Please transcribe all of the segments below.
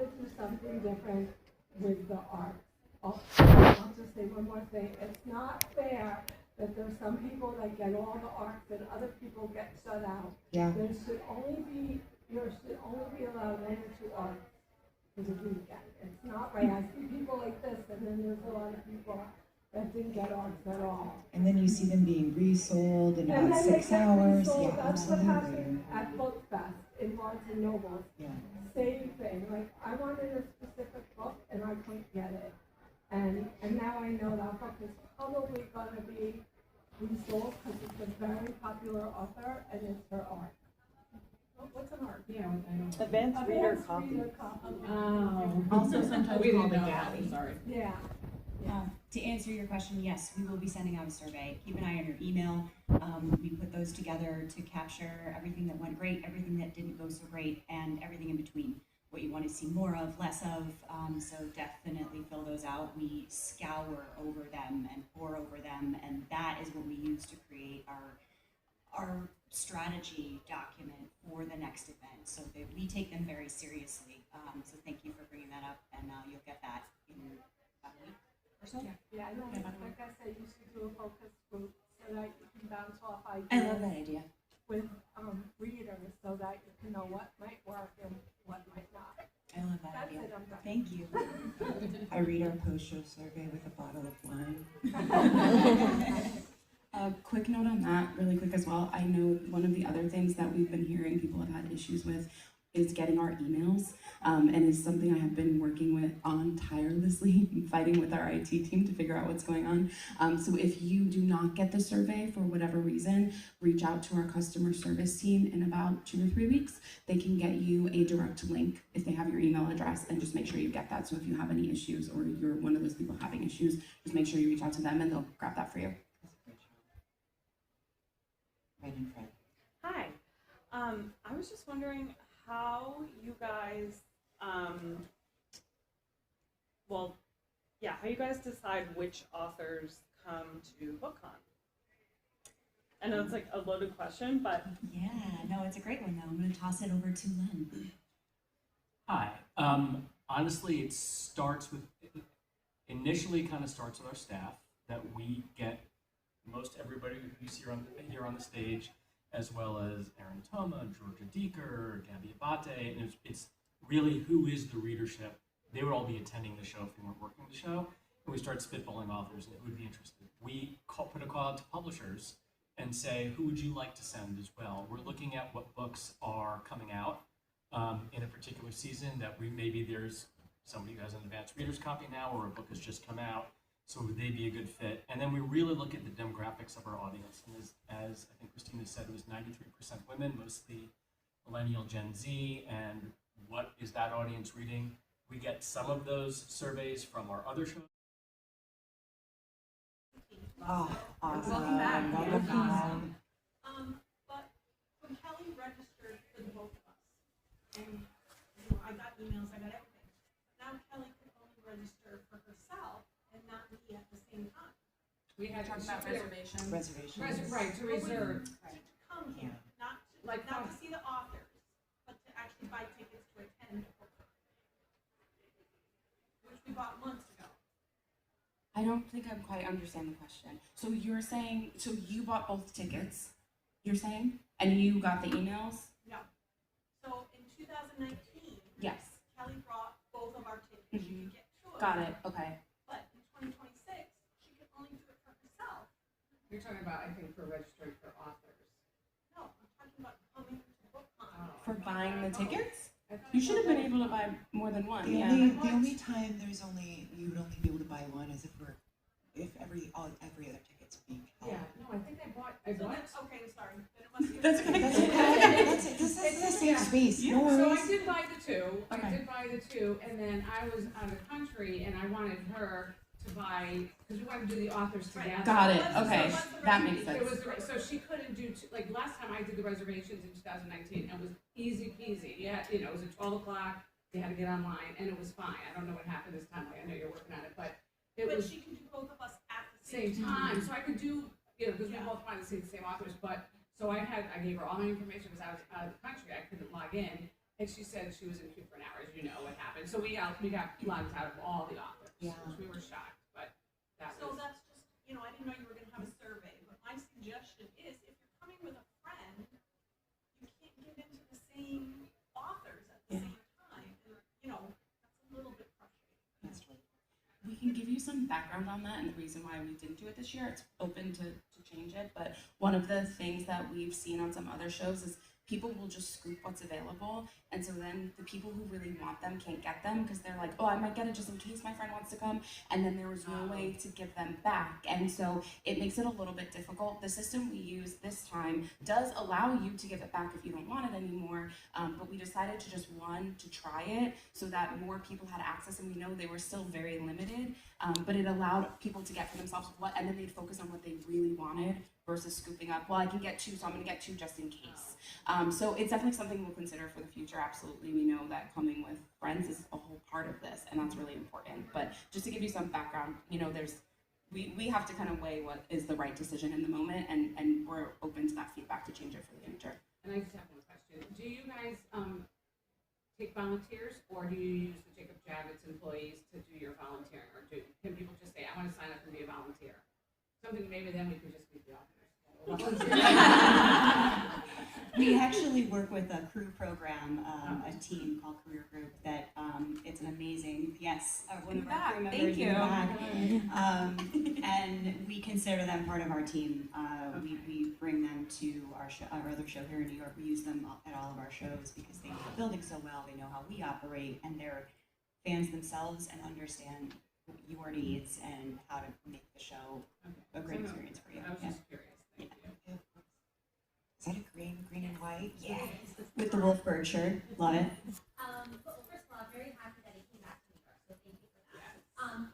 to do something different with the art. I'll just say one more thing. It's not fair that there's some people that get all the arcs and other people get shut out. Yeah. You should only be allowed 1 or 2 arcs for the weekend. It's not right. I see people like this, and then there's a lot of people that didn't get arcs at all. And then you see them being resold in And about then 6 hours. Resold. Yeah, That's absolutely. what happened at Book Fest in Barnes and Noble. Yeah. Same thing. Like, I wanted a specific book and I couldn't get it. And now I know that book is probably going to be resold because it's a very popular author and it's her art. What's an art? Yeah, I don't know. Advanced reader copy. Oh. Also sometimes we called didn't a know. galley. Sorry. Yeah. To answer your question, yes, we will be sending out a survey. Keep an eye on your email. We put those together to capture everything that went great, everything that didn't go so great, and everything in between. What you want to see more of, less of. So definitely fill those out. We scour over them and pore over them, and that is what we use to create our strategy document for the next event. So that we take them very seriously. So thank you for bringing that up, and you'll get that in about a week. Yeah, I know. Like I said, you should do a focus group so that you can bounce off ideas. I love that idea. With readers so that you can know what might work and what might not. I love that That's idea. it, I'm done. Thank you. I read our post-show survey with a bottle of wine. A quick note on that, really quick as well. I know one of the other things that we've been hearing people have had issues with is getting our emails, and is something I have been working with on tirelessly, fighting with our IT team to figure out what's going on. So if you do not get the survey for whatever reason, reach out to our customer service team in about 2 or 3 weeks. They can get you a direct link if they have your email address, and just make sure you get that. So if you have any issues or you're one of those people having issues, just make sure you reach out to them and they'll grab that for you. Right in front. Hi. I was just wondering how you guys, how you guys decide which authors come to BookCon. I know it's like a loaded question, but Yeah, no, it's a great one though. I'm going to toss it over to Len. Hi. Honestly, it starts with, initially kind of starts with our staff, that we get most everybody who's here on the stage, as well as Erin Toma, Georgia Deeker, Gabby Abate, and it's really who is the readership. They would all be attending the show if we weren't working the show, and we start spitballing authors and who would be interested. We put a call out to publishers and say, who would you like to send as well? We're looking at what books are coming out in a particular season that maybe there's somebody who has an advanced reader's copy now, or a book has just come out. So would they be a good fit? And then we really look at the demographics of our audience. And as I think Christina said, it was 93% women, mostly millennial Gen Z. And what is that audience reading? We get some of those surveys from our other shows. Oh, awesome. Welcome back. Welcome back. But when Kelly registered for the both of us, and I got emails, I got everything. Now Kelly can only register for herself and not me at the same time. We had talked about reservations. Reservations. Right, to reserve. To come here, not to, Like not to see the authors, but to actually buy tickets to attend the book, which we bought months ago. I don't think I quite understand the question. So you're saying, so you bought both tickets, you're saying, and you got the emails? No. So in 2019, Yes. Kelly brought both of our tickets. She could get 2 of Got them. it, okay. But in 2026, she could only do it for herself. You're talking about, I think, for registering for authors. No, I'm talking about coming to BookCon. For buying the tickets? You should have been able to buy more than one, The yeah. only time you would only be able to buy one is if every other ticket's being held. Yeah, no, I think I bought. So that's, okay, sorry. Then it must be. That's okay. That's okay. This is the same space. No So I worries. did buy the two. Okay. I did buy the two, and then I was out of the country, and I wanted her to buy, because we wanted to do the authors together. Got it, So okay, what's the that makes It sense. was, so she couldn't do, like, last time I did the reservations in 2019, it was easy peasy. Yeah, it was at 12 o'clock, you had to get online, and it was fine. I don't know what happened this time, I know you're working on it, but it But was she can do both of us at the same time, so I could do, because we Yeah. both wanted to see the same authors, but, so I gave her all my information, because I was out of the country, I couldn't log in, And she said she was in queue for an hour, as you know what happened. So we got logged out of all the authors, Yeah. which we were shocked, but that So was. that's just, you know, I didn't know you were gonna have a survey, but my suggestion is if you're coming with a friend, you can't get into the same authors at the same time. And, you know, that's a little bit frustrating. That's right. We can give you some background on that and the reason why we didn't do it this year. It's open to change it, but one of the things that we've seen on some other shows is people will just scoop what's available, and so then the people who really want them can't get them because they're like, oh, I might get it just in case my friend wants to come, and then there was no way to give them back, and so it makes it a little bit difficult. The system we use this time does allow you to give it back if you don't want it anymore, but we decided to just to try it so that more people had access, and we know they were still very limited, but it allowed people to get for themselves and then they'd focus on what they really wanted versus scooping up, well, I can get 2, so I'm going to get 2 just in case. So it's definitely something we'll consider for the future. Absolutely, we know that coming with friends is a whole part of this, and that's really important. But just to give you some background, you know, we have to kind of weigh what is the right decision in the moment, and we're open to that feedback to change it for the future. And I just have one question. Do you guys take volunteers, or do you use the Jacob Javits employees to do your volunteering, or can people just say, I want to sign up and be a volunteer? Something maybe then we can just meet the authors. We actually work with a crew program, a team called Career Group that it's an amazing, one of our crew members Thank you. in the back. And we consider them part of our team. We bring them to our other show here in New York. We use them at all of our shows because they know the building so well, they know how we operate, and they're fans themselves and understand your needs and how to make the show a great experience for you. I was just curious. Thank you. Is that a green and white? Yeah. With the wolf bird shirt, love it. But first of all, I'm very happy that it came back to New York, so thank you for that.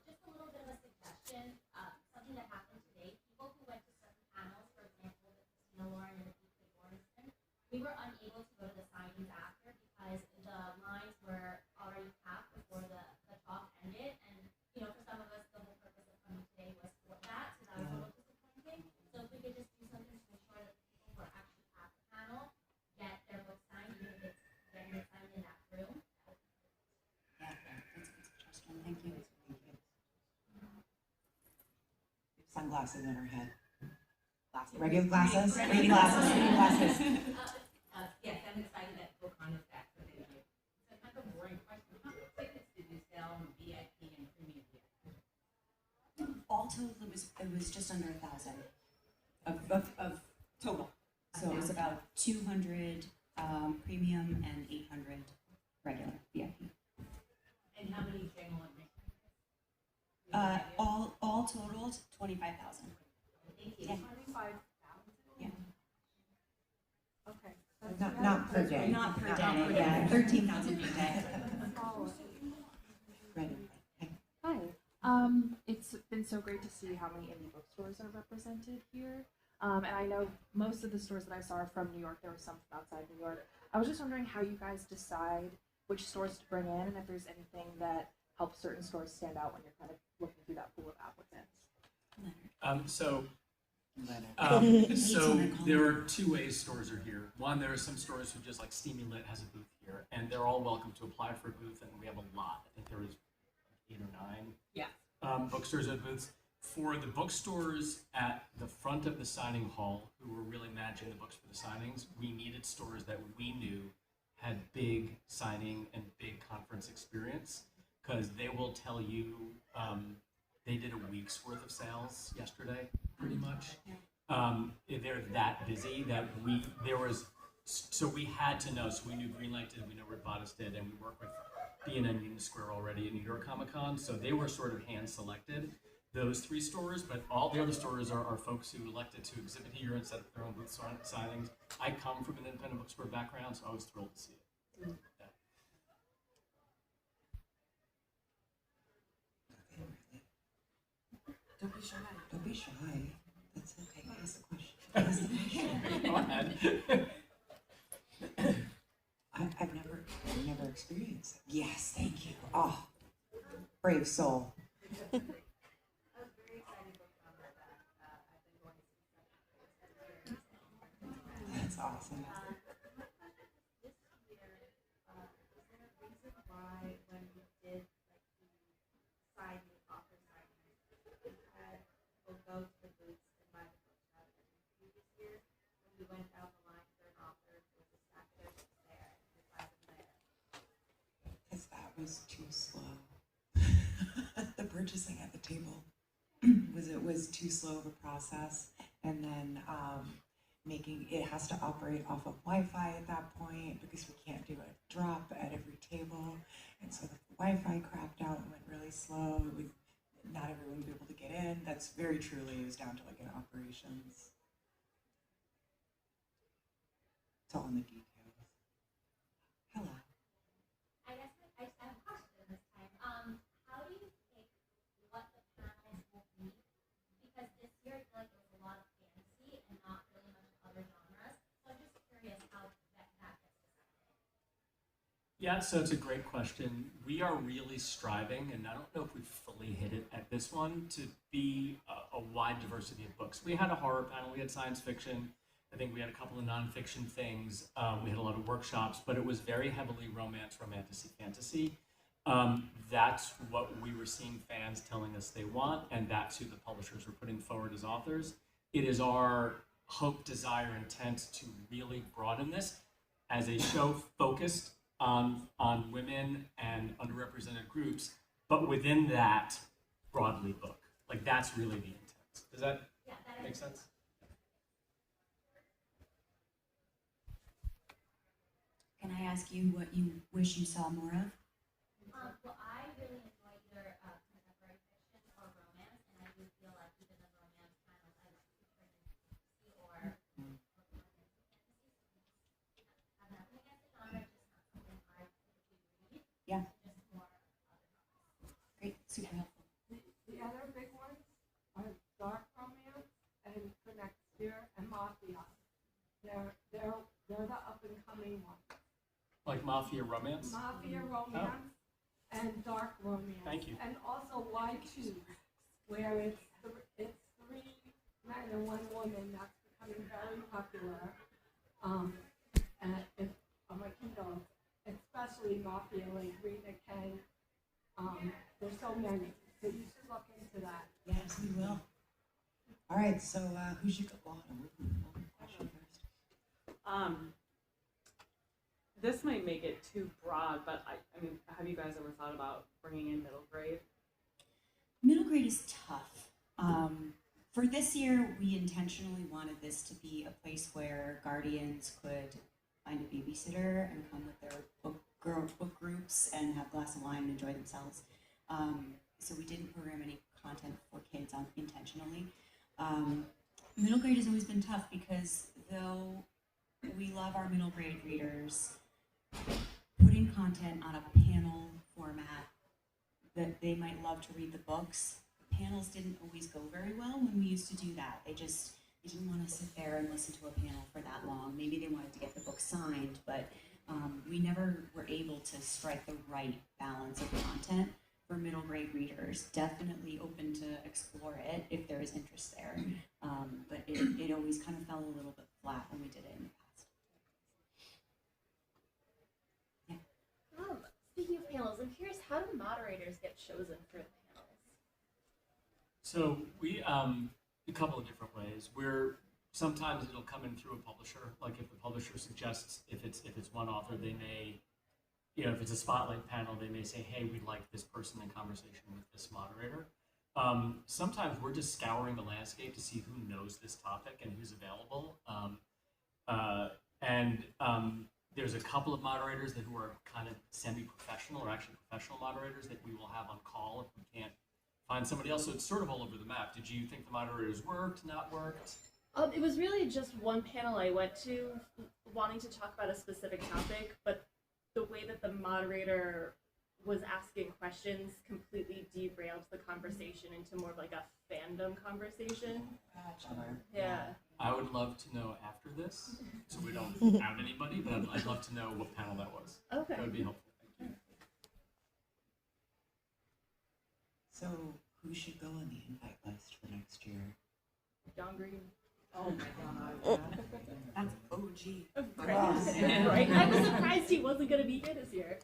Just a little bit of a suggestion, something that happened today. People who went to certain panels, for example, the Christina Lauren and the P.K. Lawrenson, we were unable to go to the signings after because the lines were already packed before the talk ended, and you know, for some of us, the whole purpose of coming today was for that, so that was a little disappointing. So if we could just do something to ensure that the people who are actually at the panel get their book signed, even if it's getting it signed in that room. Yeah, that's a good suggestion. Thank you. Sunglasses on her head. Regular glasses? Reading glasses, reading glasses. Yes, I'm excited that BookCon is back, so thank you. So kind of a boring question, how many tickets did you sell in VIP and premium VIP? All total, it was just under 1,000 of total. So it was about 200 premium and 800 regular VIP. And how many general admission? All totaled 25,000. Thank you. Yeah. 25,000? Yeah. Okay. Not per day. Not per day. Yeah, 13,000 per day. Right. Hi. It's been so great to see how many indie bookstores are represented here. And I know most of the stores that I saw are from New York. There were some from outside New York. I was just wondering how you guys decide which stores to bring in, and if there's anything that helps certain stores stand out when you're kind of looking through that pool of applicants. So there are 2 ways stores are here. One, there are some stores who just like Steamy Lit has a booth here, and they're all welcome to apply for a booth, and we have a lot. I think there was 8 or 9 bookstores at booths. For the bookstores at the front of the signing hall who were really managing the books for the signings, we needed stores that we knew had big signing and big conference experience, because they will tell you they did a week's worth of sales yesterday, pretty much. They're that busy that we had to know. So we knew Greenlight did, we know Robotis did, and we work with B&M Union Square already at New York Comic Con. So they were sort of hand selected, those 3 stores, but all the other stores are folks who elected to exhibit here and set up their own booth signings. I come from an independent bookstore background, so I was thrilled to see it. Yeah. Don't be shy. Don't be shy. That's okay. Ask the question. Ask the question. Go ahead. I've never experienced it. Yes, thank you. Oh, brave soul. That's awesome. why when we did like the signing, author signings, we had people go to the booths and buy the books rather than in previous years. When we went down the line for an author, there was a stack of their books there and we buy them there. Because that was too slow. The purchasing at the table was too slow of a process, and then making it has to operate off of Wi-Fi at that point because we can't do a drop at every table, and so the Wi-Fi crapped out and went really slow. Not everyone would be able to get in. That's very truly, it was down to like an operations. It's all in the details. Hello. I guess I just have a question this time. How do you pick what the panels will be? Because this year I feel like there was a lot of fantasy and not really much other genres. So I'm just curious how that gets decided. Yeah, so it's a great question. We are really striving, and I don't know if we've fully hit it at this one, to be a wide diversity of books. We had a horror panel, we had science fiction, I think we had a couple of nonfiction things, we had a lot of workshops, but it was very heavily romance, fantasy. That's what we were seeing fans telling us they want, and that's who the publishers were putting forward as authors. It is our hope, desire, intent to really broaden this as a show focused on women and underrepresented groups, but within that, broadly book. Like, that's really the intent. Does that make sense? Can I ask you what you wish you saw more of? Well, I really enjoy either contemporary fiction or romance, and I do feel like even the romance panels I like to turn into fantasy or I'm not against the genre, just not something I typically read. Yeah. Just more other genres. Great, super helpful. The other big ones are dark romance and for next year and mafia. They're the up and coming ones. Like mafia romance? Mafia romance and dark romance. Thank you. And also Y2, where it's three men and one woman. That's becoming very popular. And on my Kindle, especially mafia, like Rita Ken. There's so many, so you should look into that. Yes, we will. All right, so who should go on? Question first. This might make it too broad, but I mean, have you guys ever thought about bringing in middle grade? Middle grade is tough. For this year, we intentionally wanted this to be a place where guardians could find a babysitter and come with their book groups and have a glass of wine and enjoy themselves. So we didn't program any content for kids intentionally. Middle grade has always been tough because though we love our middle grade readers, putting content on a panel format that they might love to read the books, panels didn't always go very well when we used to do that. They didn't want to sit there and listen to a panel for that long. Maybe they wanted to get the book signed, but we never were able to strike the right balance of content for middle grade readers. Definitely open to explore it if there is interest there, but it always kind of fell a little bit flat when we did it in the past. Speaking of panels, I'm curious, how do moderators get chosen for the panels? So we, a couple of different ways. Sometimes it'll come in through a publisher. Like if the publisher suggests, if it's one author, they may, if it's a spotlight panel, they may say, hey, we'd like this person in conversation with this moderator. Sometimes we're just scouring the landscape to see who knows this topic and who's available. There's a couple of moderators who are kind of semi-professional or actually professional moderators that we will have on call if we can't find somebody else. So it's sort of all over the map. Did you think the moderators worked, not worked? It was really just one panel I went to wanting to talk about a specific topic, but the way that the moderator was asking questions completely derailed the conversation into more of like a fandom conversation. Gotcha. Yeah. I would love to know after this, so we don't out anybody, but I'd love to know what panel that was. Okay. That would be helpful. Thank you. So who should go on the invite list for next year? John Green. Oh my God. That's OG. Right. I was surprised he wasn't going to be here this year.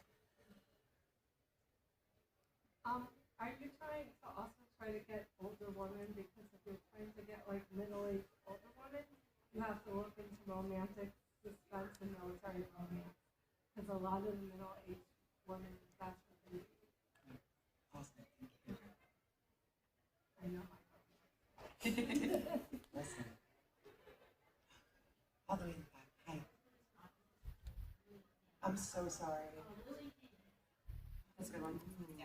try to get older women, because if you're trying to get like middle-aged older women, you have to look into romantic suspense and military romance, because a lot of the middle-aged women, that's what they need. Awesome, thank you. I know. Listen. All the way in the back. Hi. I'm so sorry. That's a good one. Yeah.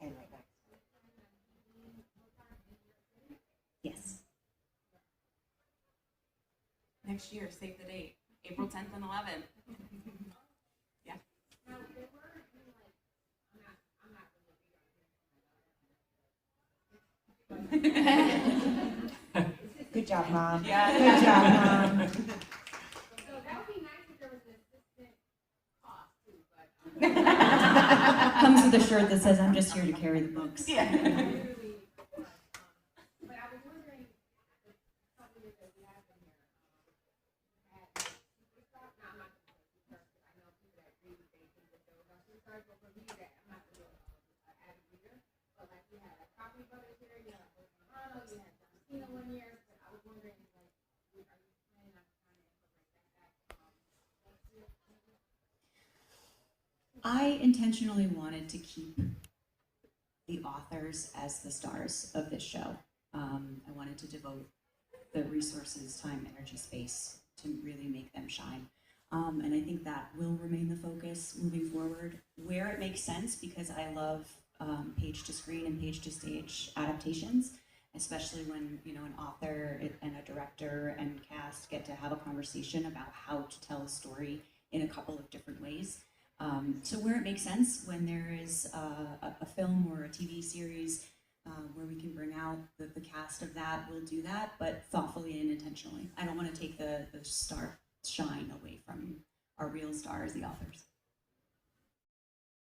And right next. Yes. Next year, save the date, April 10th and 11th. Yeah. Good job, Mom. Yeah. Good job, Mom. So that would be nice if there was an assistant cost too, but. Comes with a shirt that says, "I'm just here to carry the books." Yeah. But I was wondering, if something that we have in here, at Superstar, now I'm not going to say Superstar, because I know people that read, they think that those are Superstars, but for me, that I'm not really an avid reader, but like you had like Coffee Brothers here, you had Romano, you had John Cena one year, but I was wondering, like, are you planning on trying to incorporate that next year? I intentionally wanted to keep the authors as the stars of this show. I wanted to devote the resources, time, energy, space to really make them shine. And I think that will remain the focus moving forward, where it makes sense, because I love page to screen and page to stage adaptations, especially when, you know, an author and a director and cast get to have a conversation about how to tell a story in a couple of different ways. So where it makes sense, when there is a film or a TV series where we can bring out the cast of that, we'll do that, but thoughtfully and intentionally. I don't want to take the star shine away from our real stars, the authors.